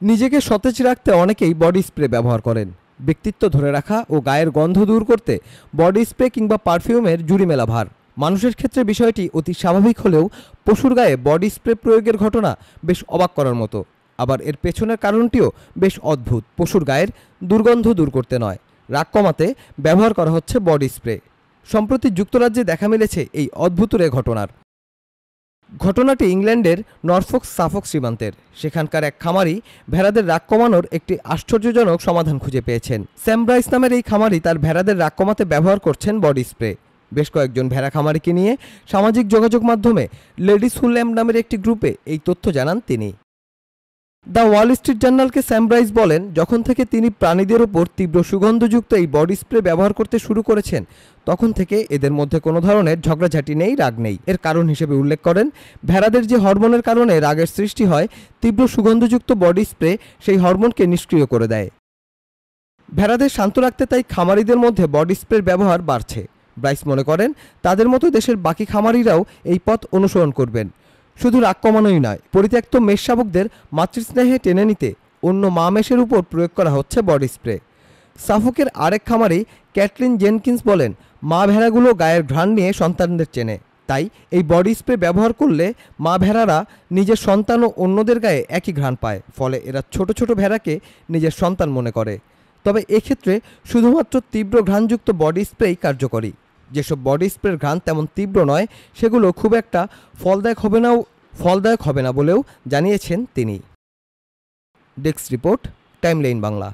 নিজেকে সতেজ রাখতে অনেকেই বডি স্প্রে ব্যবহার করেন। ব্যক্তিত্ব ধরে রাখা ও গায়ের গন্ধ দূর করতে বডি স্প্রে কিংবা পারফিউমের জুড়ি মেলা ভার। মানুষের ক্ষেত্রে বিষয়টি অতি স্বাভাবিক হলেও পশুর গায়ে বডি স্প্রে প্রয়োগের ঘটনা বেশ অবাক করার মতো। আবার এর পেছনের কারণটিও বেশ অদ্ভুত। পশুর গায়ের দুর্গন্ধ দূর করতে নয়, রাগ কমাতে ব্যবহার করা হচ্ছে বডি স্প্রে। সম্প্রতি যুক্তরাজ্যে দেখা মিলেছে এই অদ্ভুতুরে ঘটনাটি ইংল্যান্ডের নরফোক সাফক সীমান্তের। সেখানকার এক খামারি ভেড়াদের রাগ কমানোর একটি আশ্চর্যজনক সমাধান খুঁজে পেয়েছেন। স্যাম ব্রাইস নামের এই খামারি তার ভেড়াদের রাগ কমাতে ব্যবহার করছেন বডি স্প্রে। বেশ কয়েকজন ভেড়া খামারিকে নিয়ে সামাজিক যোগাযোগ মাধ্যমে লেডিস হু ল্যাম্ব নামের একটি গ্রুপে এই তথ্য জানান তিনি। দ্য ওয়াল স্ট্রিট জার্নালকে স্যাম ব্রাইস বলেন, যখন থেকে তিনি প্রাণীদের ওপর তীব্র সুগন্ধযুক্ত এই বডি স্প্রে ব্যবহার করতে শুরু করেছেন তখন থেকে এদের মধ্যে কোনো ধরনের ঝগড়াঝাটি নেই, রাগ নেই। এর কারণ হিসেবে উল্লেখ করেন, ভেড়াদের যে হরমোনের কারণে রাগের সৃষ্টি হয়, তীব্র সুগন্ধযুক্ত বডি স্প্রে সেই হরমোনকে নিষ্ক্রিয় করে দেয়। ভেড়াদের শান্ত রাখতে তাই খামারিদের মধ্যে বডি স্প্রের ব্যবহার বাড়ছে। ব্রাইস মনে করেন, তাদের মতো দেশের বাকি খামারিরাও এই পথ অনুসরণ করবেন। শুধু রাগ কমানোই নয়, পরিত্যক্ত মেষ শাবকদের মাতৃস্নেহে টেনে নিতে অন্য মা মেষের উপর প্রয়োগ করা হচ্ছে বডি স্প্রে। সাফোকের আরেক খামারি ক্যাটলিন জেনকিন্স বলেন, মা ভেড়াগুলো গায়ের ঘ্রাণ নিয়ে সন্তানদের চেনে। তাই এই বডি স্প্রে ব্যবহার করলে মা ভেড়ারা নিজের সন্তান ও অন্যদের গায়ে একই ঘ্রাণ পায়। ফলে এরা ছোট ছোট ভেড়াকে নিজের সন্তান মনে করে। তবে এক্ষেত্রে শুধুমাত্র তীব্র ঘ্রাণযুক্ত বডি স্প্রেই কার্যকরী। যেসব বডি স্প্রের ঘ্রাণ তেমন তীব্র নয়, সেগুলো খুব একটা ফলদায়ক হবে না বলেও জানিয়েছেন তিনি। Desk report, timeline Bangla.